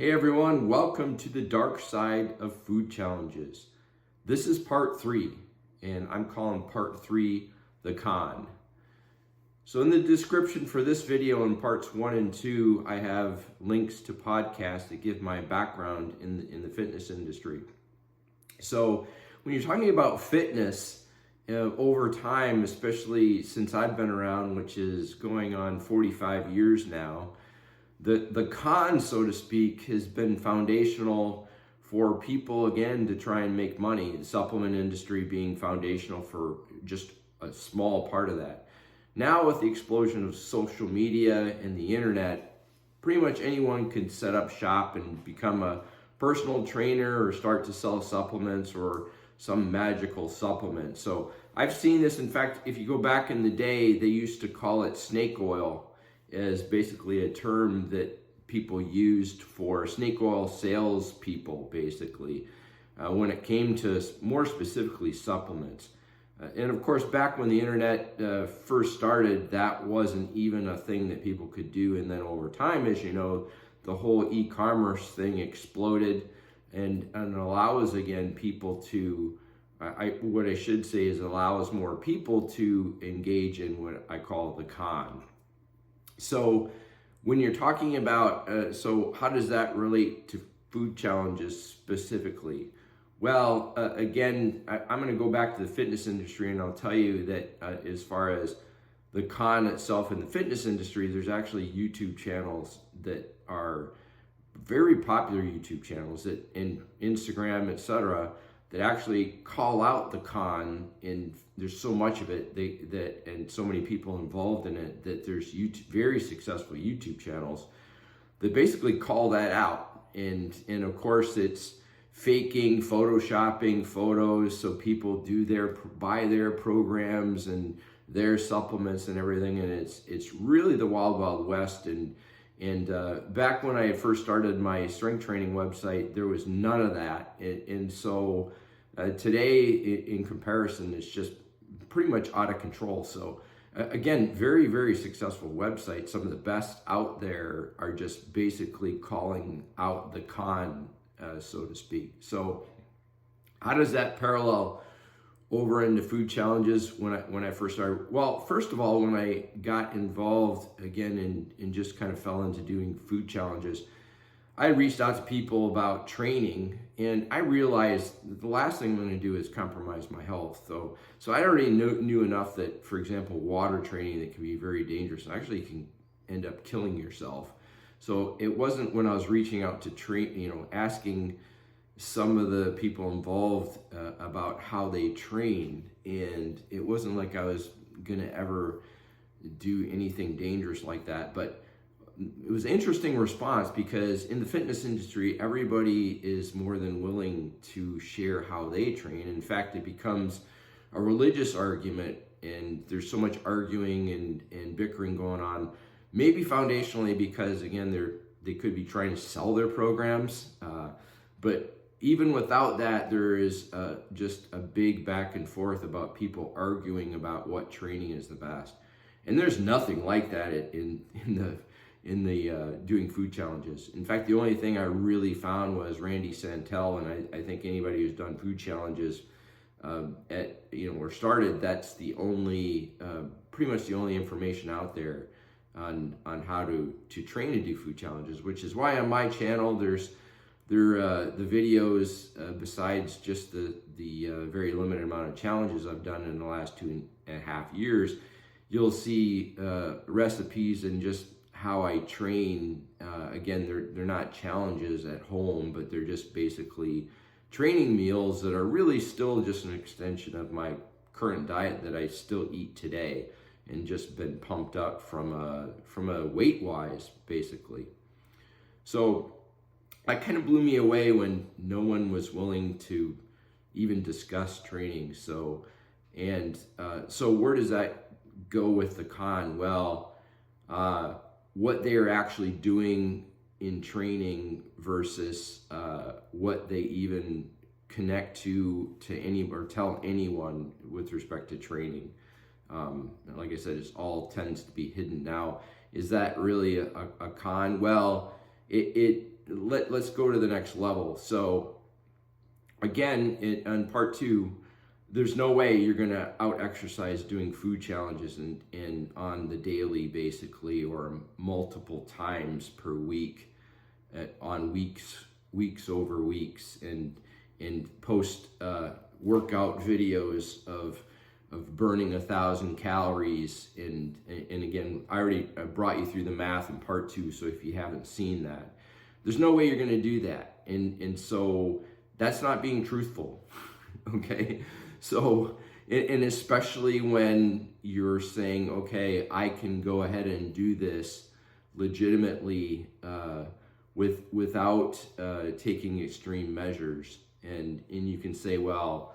Hey everyone, welcome to the dark side of food challenges. This is part 3, and I'm calling part 3 the con. So in the description for this video in parts 1 and 2, I have links to podcasts that give my background in the fitness industry. So when you're talking about fitness, over time, especially since I've been around, which is going on 45 years now, the con, so to speak, has been foundational for people, again, to try and make money. The supplement industry being foundational for just a small part of that. Now with the explosion of social media and the internet, pretty much anyone can set up shop and become a personal trainer or start to sell supplements or some magical supplement. So I've seen this. In fact, if you go back in the day, they used to call it snake oil, as basically a term that people used for snake oil salespeople, basically, when it came to more specifically supplements. And of course, back when the internet first started, that wasn't even a thing that people could do. And then over time, as you know, the whole e-commerce thing exploded and allows, again, people to, what I should say is allows more people to engage in what I call the con. So when you're talking about, so how does that relate to food challenges specifically? Well, again, I'm going to go back to the fitness industry, and I'll tell you that as far as the con itself in the fitness industry, there's actually YouTube channels that are very popular YouTube channels that in Instagram, etc., that actually call out the con, and there's so much of it and so many people involved in it that there's very successful YouTube channels that basically call that out. And of course it's faking, photoshopping photos so people buy their programs and their supplements and everything, and it's really the wild, wild west. And back when I first started my strength training website, there was none of that. And so today, in comparison, it's just pretty much out of control. So again, very, very successful websites. Some of the best out there are just basically calling out the con, so to speak. So how does that parallel over into food challenges when I first started? Well, first of all, when I got involved again and just kind of fell into doing food challenges, I reached out to people about training, and I realized that the last thing I'm going to do is compromise my health. So I already knew enough that, for example, water training, that can be very dangerous and actually can end up killing yourself. So it wasn't when I was reaching out to train, asking some of the people involved about how they train, and it wasn't like I was gonna ever do anything dangerous like that. But it was an interesting response, because in the fitness industry, everybody is more than willing to share how they train. In fact, it becomes a religious argument, and there's so much arguing and bickering going on, maybe foundationally because, again, they could be trying to sell their programs, but even without that, there is just a big back and forth about people arguing about what training is the best. And there's nothing like that in the doing food challenges. In fact, the only thing I really found was Randy Santel, and I think anybody who's done food challenges or started, that's the only, pretty much the only information out there on how to train to do food challenges, which is why on my channel the videos, besides just the very limited amount of challenges I've done in the last 2.5 years, you'll see recipes and just how I train. Again, they're not challenges at home, but they're just basically training meals that are really still just an extension of my current diet that I still eat today, and just been pumped up from a weight-wise, basically. So that kind of blew me away when no one was willing to even discuss training. So where does that go with the con? Well, what they are actually doing in training versus what they even connect to any or tell anyone with respect to training. Like I said, it all tends to be hidden. Now, is that really a con? Well, it let's go to the next level. So again, on part 2, there's no way you're going to out exercise doing food challenges and on the daily, basically, or multiple times per week, on weeks over weeks, and post workout videos of burning 1,000 calories. And again, I brought you through the math in part 2, so if you haven't seen that, there's no way you're going to do that. And so that's not being truthful. Okay. So, and especially when you're saying, okay, I can go ahead and do this legitimately without taking extreme measures. And you can say, well,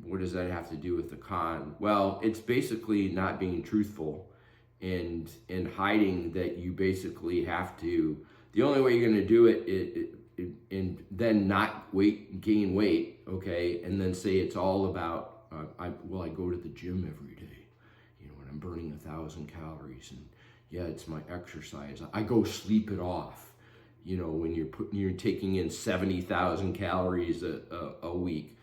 what does that have to do with the con? Well, it's basically not being truthful and hiding that you basically have to. The only way you're going to do it and then not gain weight, okay, and then say it's all about, I go to the gym every day, and I'm burning 1,000 calories, and yeah, it's my exercise. I go sleep it off, when you're taking in 70,000 calories a week.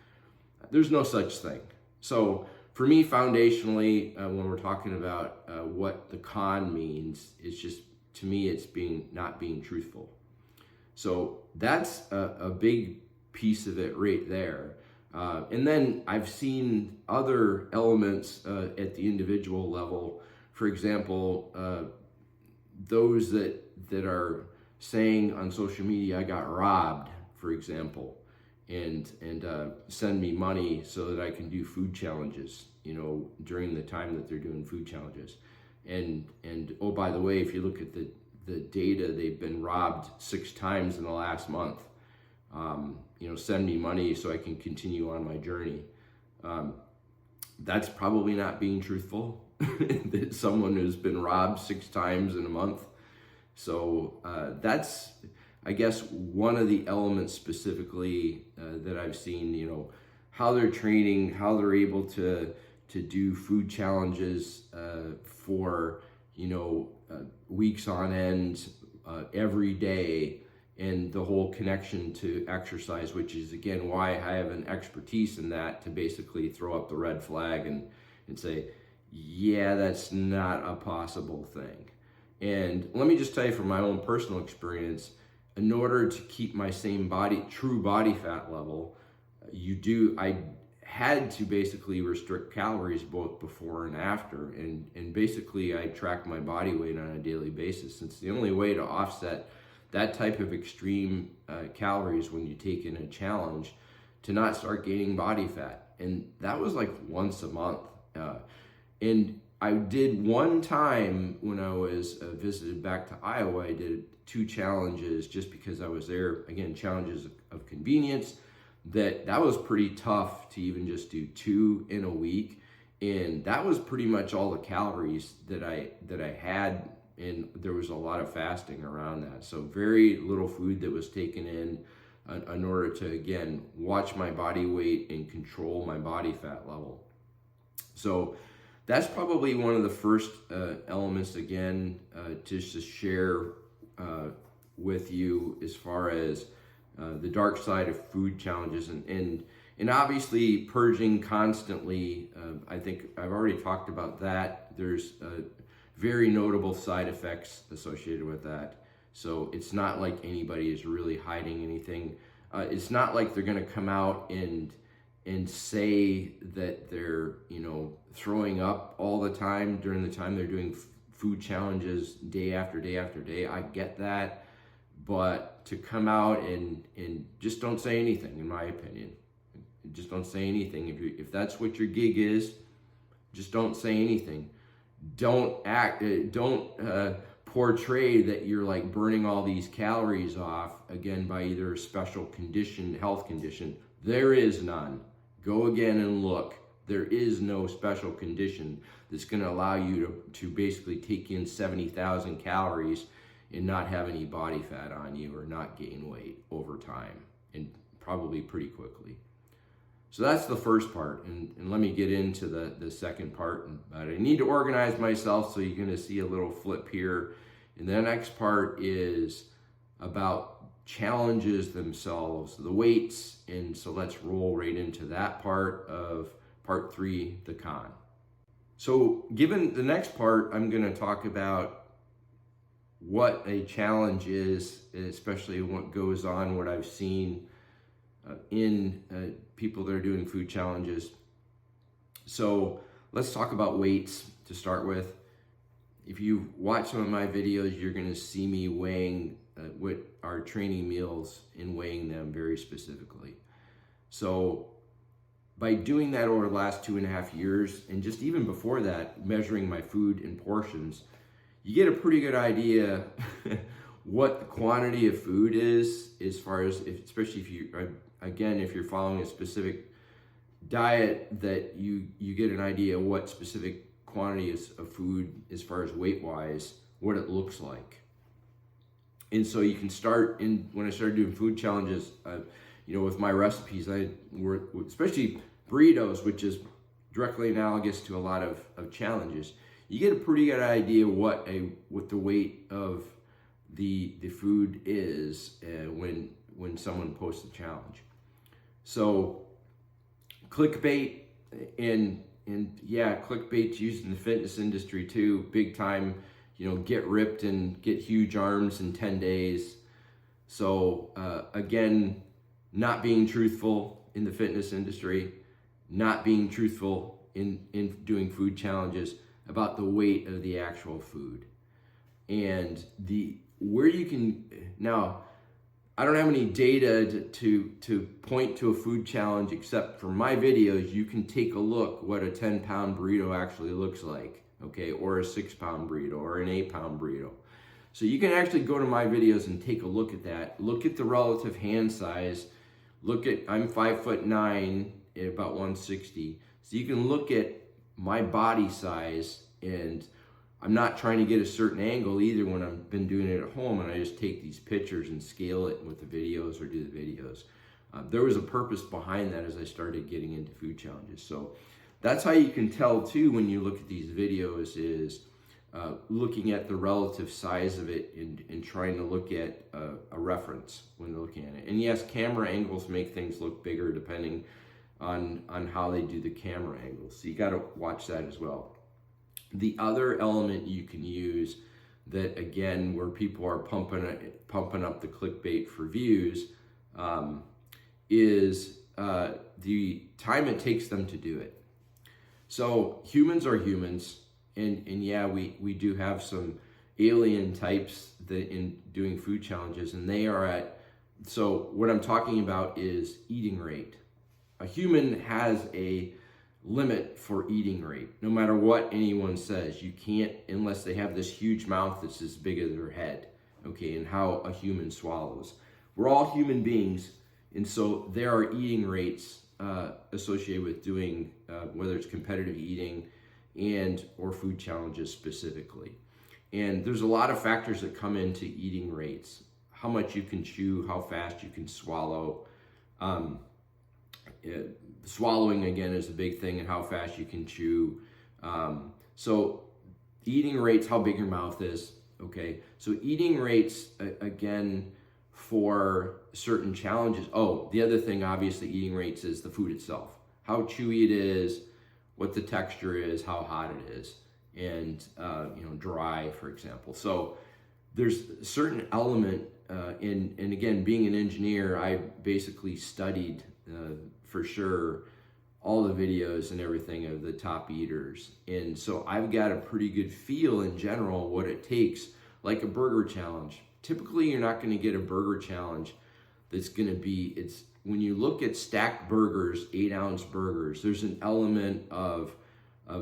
There's no such thing. So for me, foundationally, when we're talking about what the con means, it's just, to me, it's not being truthful. So that's a big piece of it right there. And then I've seen other elements at the individual level. For example, those that are saying on social media, I got robbed, for example, and send me money so that I can do food challenges, during the time that they're doing food challenges. And oh, by the way, if you look at the data, they've been robbed 6 times in the last month. Send me money so I can continue on my journey. That's probably not being truthful. That someone who's been robbed 6 times in a month. So that's, I guess, one of the elements specifically that I've seen. How they're training, how they're able to do food challenges for weeks on end, every day, and the whole connection to exercise, which is, again, why I have an expertise in that, to basically throw up the red flag and say, yeah, that's not a possible thing. And let me just tell you from my own personal experience, in order to keep my same true body fat level, I had to basically restrict calories both before and after, and basically I track my body weight on a daily basis. It's the only way to offset that type of extreme calories when you take in a challenge, to not start gaining body fat. And that was like once a month. And I did one time when I was visited back to Iowa. I did 2 challenges just because I was there. Again, challenges of convenience. That was pretty tough to even just do 2 in a week, and that was pretty much all the calories that I had, and there was a lot of fasting around that. So very little food that was taken in order to, again, watch my body weight and control my body fat level. So that's probably one of the first elements, again, just to share with you as far as the dark side of food challenges, and obviously purging constantly. I think I've already talked about that. There's very notable side effects associated with that. So it's not like anybody is really hiding anything. It's not like they're going to come out and say that they're throwing up all the time during the time they're doing food challenges day after day after day. I get that. But to come out and just don't say anything, in my opinion. Just don't say anything. If that's what your gig is, just don't say anything. Don't portray that you're like burning all these calories off, again, by either a special health condition. There is none. Go again and look. There is no special condition that's going to allow you to basically take in 70,000 calories and not have any body fat on you, or not gain weight over time, and probably pretty quickly. So that's the first part, and let me get into the second part. But I need to organize myself, so you're going to see a little flip here. And the next part is about challenges themselves, the weights. And so let's roll right into that part of part 3, the con. So given the next part, I'm going to talk about what a challenge is, especially what goes on, what I've seen in people that are doing food challenges. So let's talk about weights to start with. If you watch some of my videos, you're going to see me weighing what our training meals and weighing them very specifically. So by doing that over the last 2.5 years, and just even before that, measuring my food in portions, you get a pretty good idea what the quantity of food is, as far as, especially if you, again, if you're following a specific diet, that you get an idea of what specific quantity of food, as far as weight-wise, what it looks like. And so you can start when I started doing food challenges, with my recipes, especially burritos, which is directly analogous to a lot of challenges. You get a pretty good idea what the weight of the food is when someone posts a challenge. So clickbait and clickbait's used in the fitness industry too, big time. Get ripped and get huge arms in 10 days. So again, not being truthful in the fitness industry, not being truthful in doing food challenges about the weight of the actual food. And now, I don't have any data to point to a food challenge, except for my videos. You can take a look what a 10-pound burrito actually looks like, okay, or a 6-pound burrito or an 8-pound burrito. So you can actually go to my videos and take a look at that. Look at the relative hand size. I'm 5'9", about 160. So you can look at my body size, and I'm not trying to get a certain angle either when I've been doing it at home, and I just take these pictures and scale it with the videos or do the videos. There was a purpose behind that as I started getting into food challenges. So that's how you can tell too when you look at these videos, is looking at the relative size of it and trying to look at a reference when looking at it. And yes, camera angles make things look bigger depending on how they do the camera angles. So you got to watch that as well. The other element you can use, that again, where people are pumping up the clickbait for views, is the time it takes them to do it. So humans are humans, and yeah, we do have some alien types that in doing food challenges, and they are so what I'm talking about is eating rate. A human has a limit for eating rate. No matter what anyone says, you can't, unless they have this huge mouth that's as big as their head, okay, and how a human swallows. We're all human beings, and so there are eating rates associated with doing, whether it's competitive eating or food challenges specifically. And there's a lot of factors that come into eating rates. How much you can chew, how fast you can swallow. Swallowing, again, is a big thing, and how fast you can chew. So eating rates, how big your mouth is, okay? So eating rates, again, for certain challenges. Oh, the other thing, obviously, eating rates is the food itself. How chewy it is, what the texture is, how hot it is, and dry, for example. So there's a certain element, and again, being an engineer, I basically studied for sure all the videos and everything of the top eaters. And so I've got a pretty good feel in general what it takes, like a burger challenge. Typically, you're not going to get a burger challenge that's going to be, when you look at stacked burgers, 8-ounce burgers, there's an element of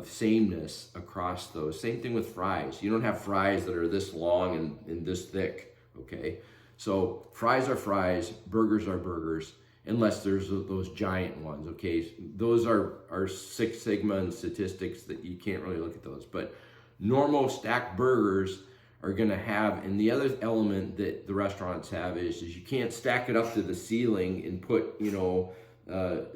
sameness across those. Same thing with fries. You don't have fries that are this long and this thick, okay? So fries are fries, burgers are burgers, unless there's those giant ones, okay? Those are Six Sigma and statistics that you can't really look at those. But normal stacked burgers are gonna have, and the other element that the restaurants have is you can't stack it up to the ceiling and put,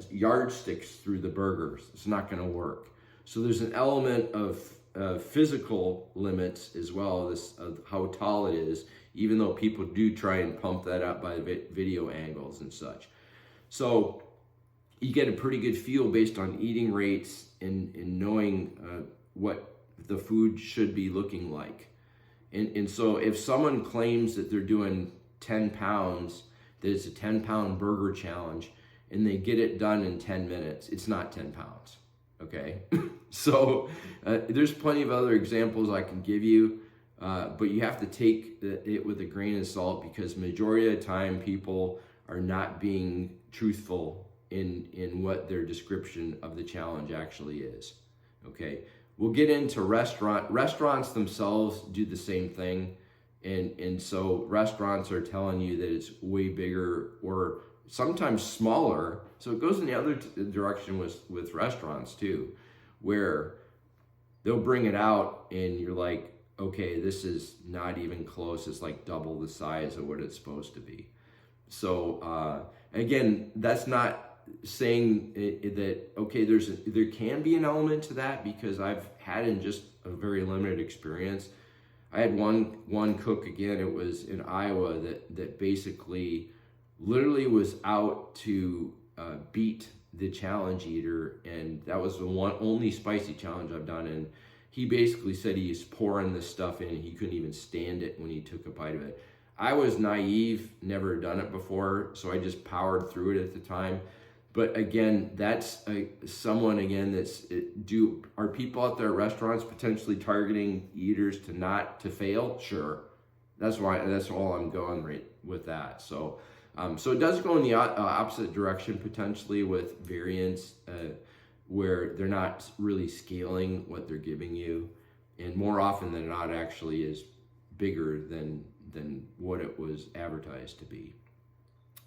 yardsticks through the burgers. It's not gonna work. So there's an element of physical limits as well, of how tall it is. even though people do try and pump that up by video angles and such. So you get a pretty good feel based on eating rates and knowing what the food should be looking like. And so if someone claims that they're doing 10 pounds, that it's a 10-pound burger challenge, and they get it done in 10 minutes, it's not 10 pounds, okay? So there's plenty of other examples I can give you, but you have to take it with a grain of salt, because majority of the time people are not being truthful in what their description of the challenge actually is, okay? We'll get into restaurants themselves do the same thing. And so restaurants are telling you that it's way bigger or sometimes smaller. So it goes in the other direction with restaurants too, where they'll bring it out and you're like, okay, this is not even close. It's like double the size of what it's supposed to be. So again, that's not saying that, okay, there can be an element to that, because I've had in just a very limited experience. I had one cook, again, it was in Iowa, that basically literally was out to beat the challenge eater, and that was the only spicy challenge I've done. And he basically said he's pouring this stuff in and he couldn't even stand it when he took a bite of it. I was naive, never done it before, so I just powered through it at the time. But again, that's someone, again, are people out there at restaurants potentially targeting eaters to fail? Sure. That's all I'm going right with that. So so it does go in the opposite direction potentially with variants, where they're not really scaling what they're giving you, and more often than not actually is bigger than what it was advertised to be.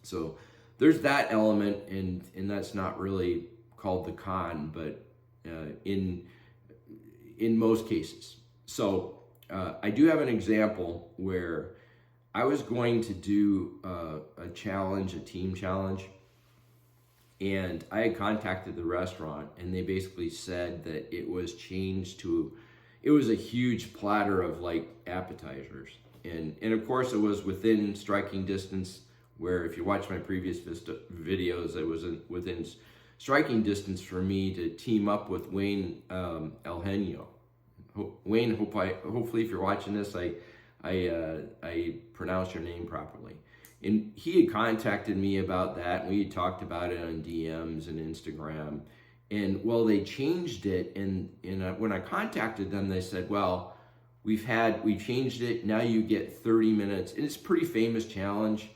So there's that element, and that's not really called the con, but in most cases. So I do have an example where I was going to do a challenge, a team challenge, and I had contacted the restaurant, and they basically said that it was changed to, it was a huge platter of like appetizers, and of course it was within striking distance, where if you watch my previous videos, it was within striking distance for me to team up with Wayne Eugenio. Wayne, hopefully if you're watching this, I pronounced your name properly. And he had contacted me about that, and we had talked about it on DMs and Instagram. And well, they changed it, and when I contacted them, they said, well, we changed it, now you get 30 minutes, and it's a pretty famous challenge.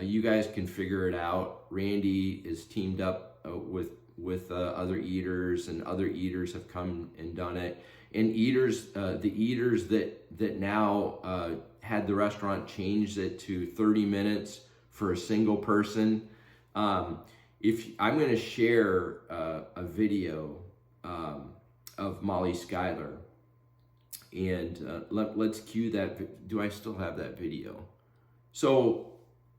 You guys can figure it out. Randy is teamed up with other eaters, and other eaters have come and done it. And the eaters that now had the restaurant change it to 30 minutes for a single person. If I'm going to share a video of Molly Schuyler, and let's cue that. Do I still have that video? So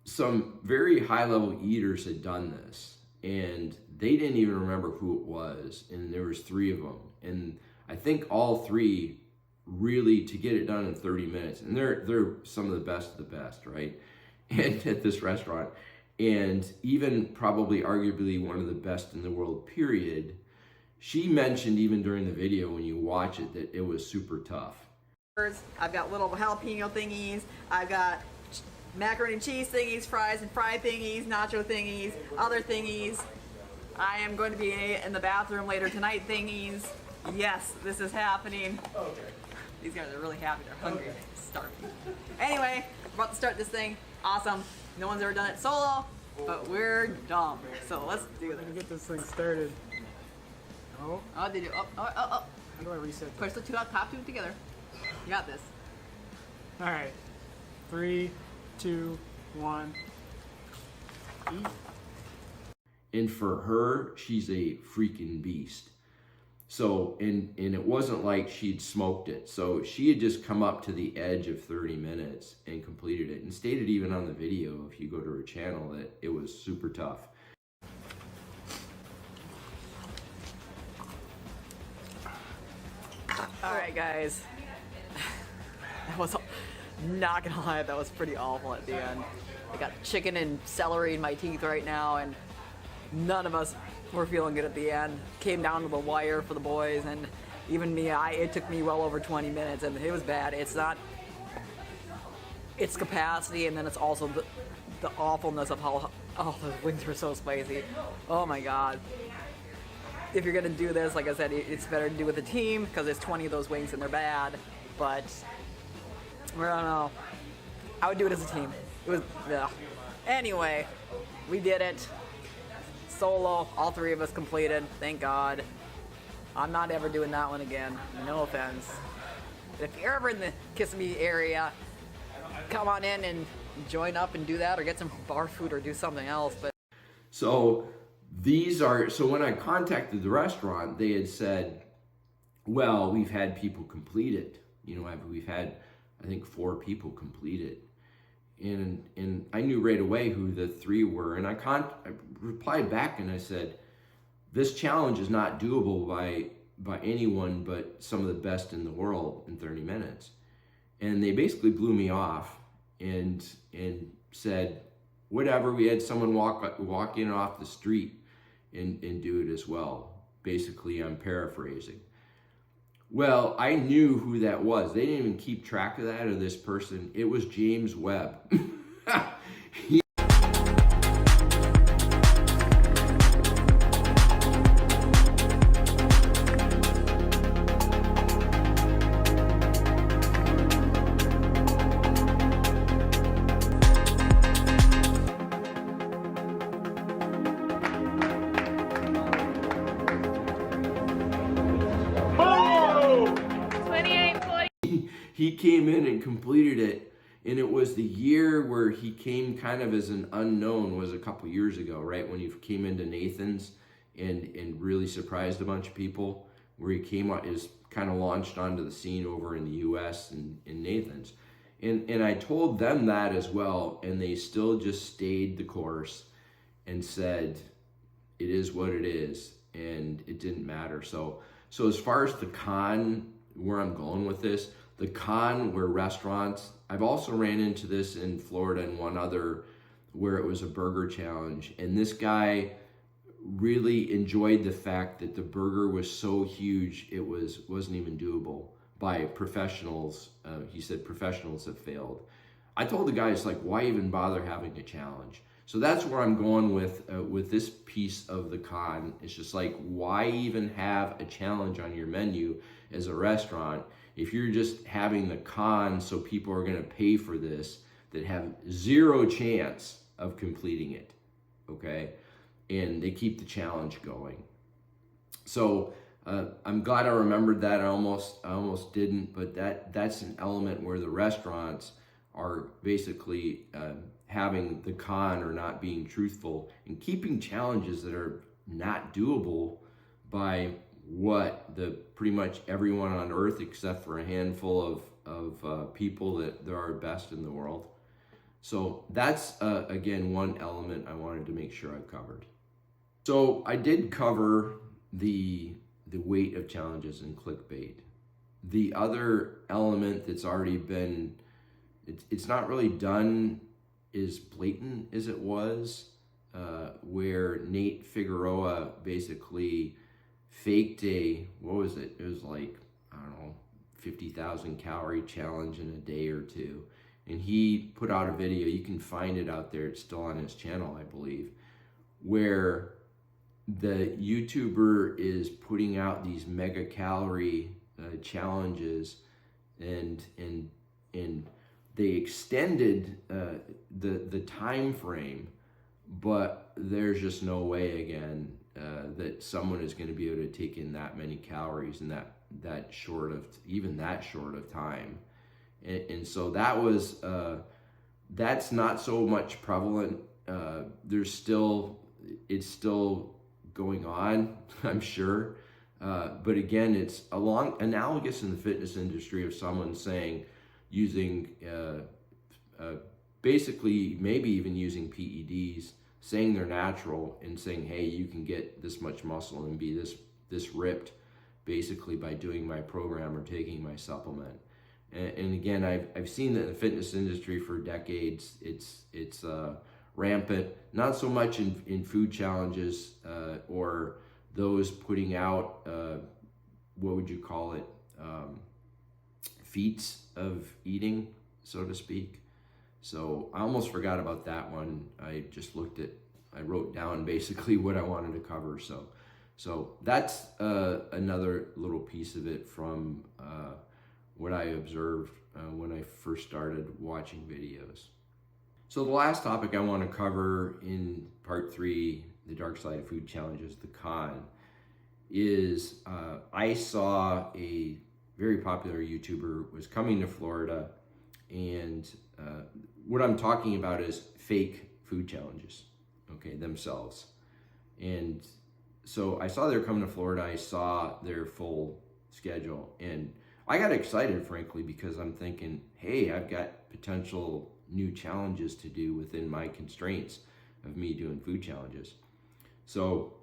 some very high-level eaters had done this, and they didn't even remember who it was, and there was 3 of them, and I think all 3 really, to get it done in 30 minutes, and they're some of the best, right? And at this restaurant, and even probably arguably one of the best in the world, period. She mentioned even during the video, when you watch it, that it was super tough. I've got little jalapeno thingies, I've got macaroni and cheese thingies, fries and fry thingies, nacho thingies, other thingies. I am going to be in the bathroom later tonight thingies. Yes, this is happening. Okay. These guys are really happy. They're hungry. Okay. Starving. Anyway, we're about to start this thing. Awesome. No one's ever done it solo, but we're dumb. So let's do this. Let me get this thing started. Oh. Oh, did you? Oh. How do I reset Push the top two together. You got this. All right. 3, 2, 1. Eat. And for her, she's a freaking beast. So, and it wasn't like she'd smoked it. So she had just come up to the edge of 30 minutes and completed it, and stated even on the video, if you go to her channel, that it was super tough. All right, guys. Not gonna lie, that was pretty awful at the end. I got chicken and celery in my teeth right now, and none of us were feeling good at the end. Came down to the wire for the boys, and even me, it took me well over 20 minutes, and it was bad. It's not, it's capacity, and then it's also the awfulness of how, oh, those wings were so spicy. Oh my God. If you're gonna do this, like I said, it's better to do with a team, because there's 20 of those wings and they're bad, but I don't know. I would do it as a team. It was, yeah. Anyway, we did it. Solo, all 3 of us completed, thank God. I'm not ever doing that one again, no offense. But if you're ever in the Kissimmee area, come on in and join up and do that, or get some bar food or do something else. But So when I contacted the restaurant, they had said, well, we've had people complete it. You know, we've had, I think, 4 people complete it. And I knew right away who the 3 were. And I replied back and I said, this challenge is not doable by anyone but some of the best in the world in 30 minutes. And they basically blew me off and said, whatever, we had someone walk in off the street and do it as well. Basically, I'm paraphrasing. Well, I knew who that was. They didn't even keep track of that, or this person. It was James Webb. He came in and completed it, and it was the year where he came kind of as an unknown, was a couple years ago, right? When he came into Nathan's and really surprised a bunch of people, where he is kind of launched onto the scene over in the US and in Nathan's. And I told them that as well, and they still just stayed the course and said, it is what it is, and it didn't matter. So as far as the con, where I'm going with this, the con where restaurants, I've also ran into this in Florida and one other where it was a burger challenge. And this guy really enjoyed the fact that the burger was so huge, it wasn't even doable by professionals. He said professionals have failed. I told the guys, like, why even bother having a challenge? So that's where I'm going with this piece of the con. It's just like, why even have a challenge on your menu as a restaurant if you're just having the con so people are going to pay for this that have 0 chance of completing it, okay? And they keep the challenge going. So I'm glad I remembered that. I almost didn't, but that's an element where the restaurants are basically having the con or not being truthful and keeping challenges that are not doable by pretty much everyone on earth except for a handful of people that are best in the world. So that's again one element I wanted to make sure I covered. So I did cover the weight of challenges and clickbait. The other element that's already been, it's not really done as blatant as it was, where Nate Figueroa basically faked what was it? It was like, I don't know, 50,000 calorie challenge in a day or 2. And he put out a video, you can find it out there, it's still on his channel, I believe, where the YouTuber is putting out these mega calorie challenges, and they extended the time frame, but there's just no way again that someone is going to be able to take in that many calories in that short of time. And so that was that's not so much prevalent. It's still going on, I'm sure. But again, it's analogous in the fitness industry of someone saying, using basically maybe even using PEDs, saying they're natural and saying, hey, you can get this much muscle and be this ripped basically by doing my program or taking my supplement. And again, I've seen that in the fitness industry for decades. It's rampant, not so much in food challenges or those putting out, what would you call it, feats of eating, so to speak. So I almost forgot about that one. I wrote down basically what I wanted to cover. So that's another little piece of it from what I observed when I first started watching videos. So the last topic I want to cover in part 3, the dark side of food challenges, the con, is I saw a very popular YouTuber was coming to Florida, and what I'm talking about is fake food challenges, okay, themselves. And so I saw they were coming to Florida. I saw their full schedule, and I got excited, frankly, because I'm thinking, hey, I've got potential new challenges to do within my constraints of me doing food challenges. So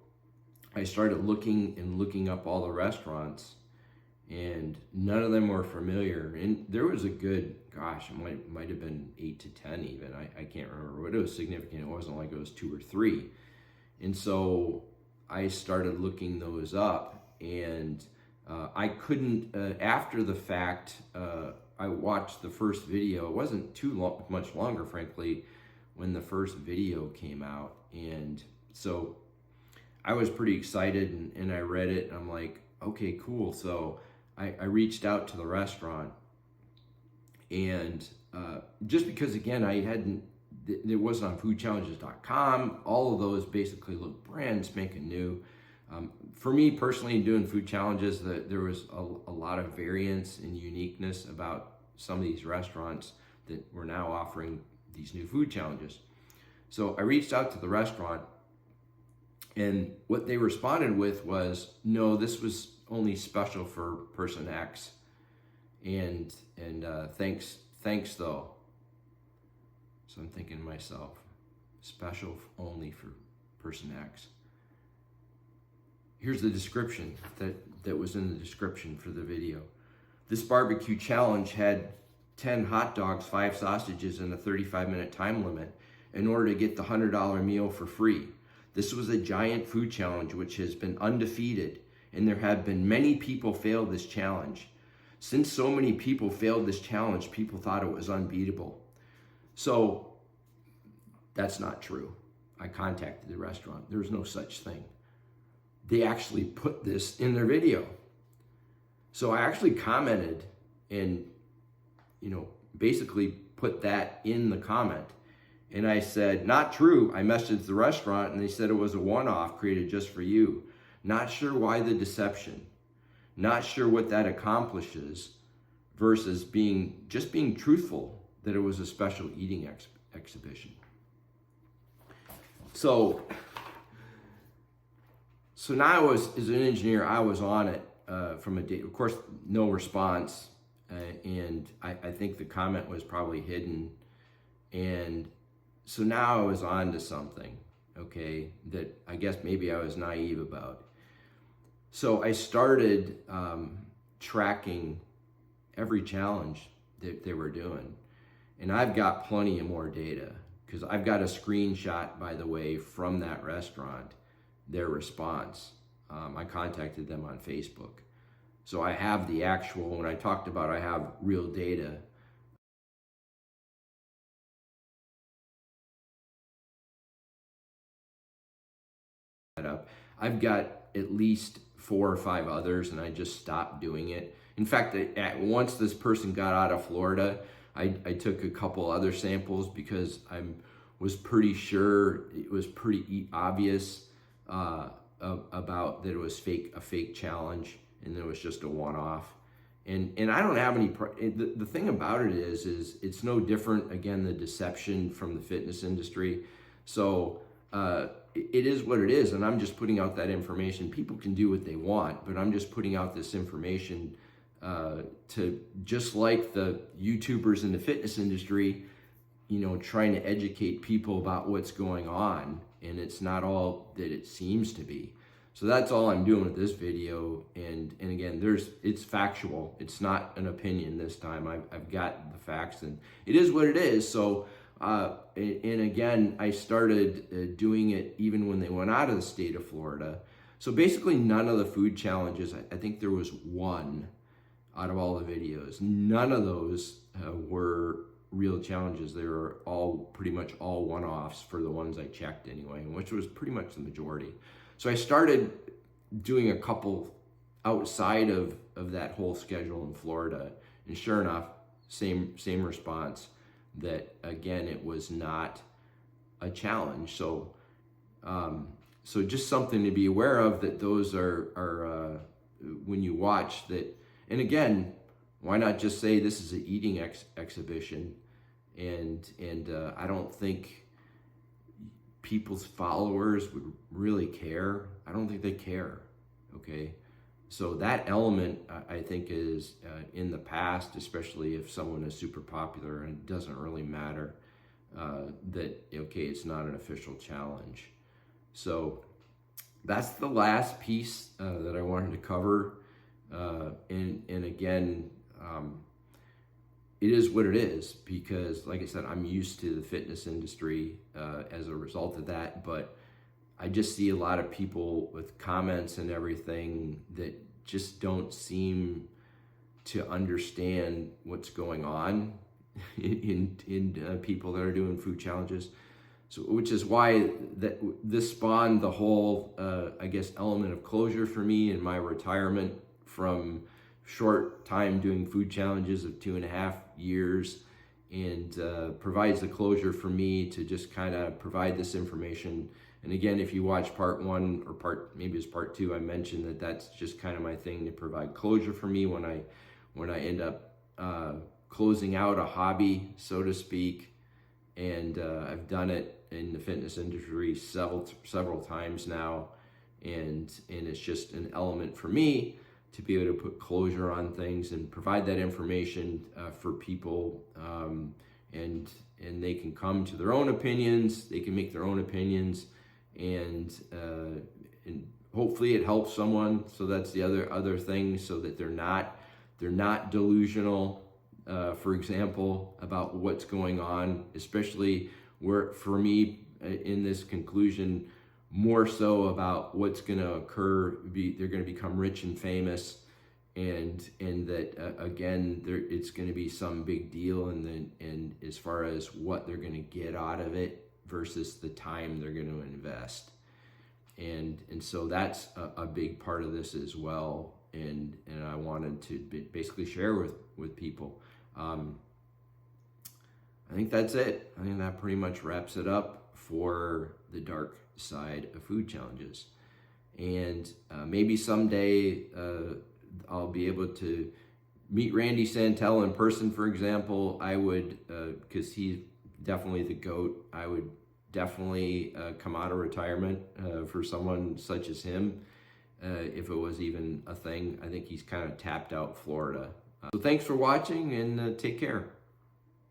I started looking up all the restaurants, and none of them were familiar. And there was a good, gosh, it might have been 8 to 10 even. I can't remember, but it was significant. It wasn't like it was 2 or 3. And so I started looking those up, and I couldn't, after the fact, I watched the first video. It wasn't too much longer, frankly, when the first video came out. And so I was pretty excited, and I read it, and I'm like, okay, cool. So I reached out to the restaurant, and just because, again, it wasn't on foodchallenges.com. All of those basically look brand spanking new. For me personally, doing food challenges, there was a lot of variance and uniqueness about some of these restaurants that were now offering these new food challenges. So I reached out to the restaurant, and what they responded with was, no, this was only special for person X, and thanks though. So I'm thinking to myself, special only for person X. Here's the description that was in the description for the video. This barbecue challenge had 10 hot dogs, 5 sausages, and a 35-minute time limit in order to get the $100 meal for free. This was a giant food challenge which has been undefeated, and there have been many people fail this challenge. Since so many people failed this challenge, people thought it was unbeatable. So that's not true. I contacted the restaurant. There's no such thing. They actually put this in their video. So I actually commented and, basically put that in the comment. And I said, not true. I messaged the restaurant, and they said it was a one-off created just for you. Not sure why the deception. Not sure what that accomplishes versus being truthful that it was a special eating exhibition. So now as an engineer, I was on it from a date. Of course, no response. And I think the comment was probably hidden. And so now I was on to something, okay, that I guess maybe I was naive about. So I started tracking every challenge that they were doing. And I've got plenty of more data, because I've got a screenshot, by the way, from that restaurant, their response. I contacted them on Facebook. So I have the actual, when I talked about I have real data. I've got at least 4 or 5 others, and I just stopped doing it. In fact, once this person got out of Florida, I took a couple other samples because I was pretty sure it was pretty obvious about that it was a fake challenge, and it was just a one-off. And I don't have any. The thing about it is it's no different. Again, the deception from the fitness industry. So it is what it is, and I'm just putting out that information. People can do what they want, but I'm just putting out this information to, just like the YouTubers in the fitness industry, trying to educate people about what's going on, and it's not all that it seems to be. So that's all I'm doing with this video. And again, it's factual. It's not an opinion this time. I've got the facts, and it is what it is. So, and again, I started doing it even when they went out of the state of Florida. So basically none of the food challenges, I think there was one out of all the videos. None of those were real challenges. They were all pretty much all one-offs for the ones I checked anyway, which was pretty much the majority. So I started doing a couple outside of that whole schedule in Florida, and sure enough, same response, that again, it was not a challenge. So so just something to be aware of, that those are when you watch that. And again, why not just say this is an eating exhibition? And I don't think people's followers would really care. I don't think they care, okay? So that element, I think, is in the past, especially if someone is super popular, and it doesn't really matter that, okay, it's not an official challenge. So that's the last piece that I wanted to cover. And again, it is what it is, because like I said, I'm used to the fitness industry as a result of that, but I just see a lot of people with comments and everything that just don't seem to understand what's going on in people that are doing food challenges. So, which is why this spawned the whole, I guess, element of closure for me in my retirement from short time doing food challenges of 2.5 years, and provides the closure for me to just kind of provide this information. And again, if you watch part 1 or maybe it's part 2, I mentioned that that's just kind of my thing, to provide closure for me when I end up closing out a hobby, so to speak. And I've done it in the fitness industry several times now, and it's just an element for me to be able to put closure on things and provide that information for people, and they can come to their own opinions. They can make their own opinions, and hopefully it helps someone. So that's the other thing, so that they're not delusional, for example, about what's going on, especially where, for me, in this conclusion, more so about what's going to occur. They're going to become rich and famous, and that again, it's going to be some big deal, and as far as what they're going to get out of it versus the time they're going to invest, and so that's a big part of this as well. And I wanted to basically share with people. I think that's it. I think that pretty much wraps it up for the dark side of food challenges. And maybe someday I'll be able to meet Randy Santel in person, for example. I would, because he's definitely the GOAT, I would definitely come out of retirement for someone such as him, if it was even a thing. I think he's kind of tapped out Florida. So thanks for watching, and take care.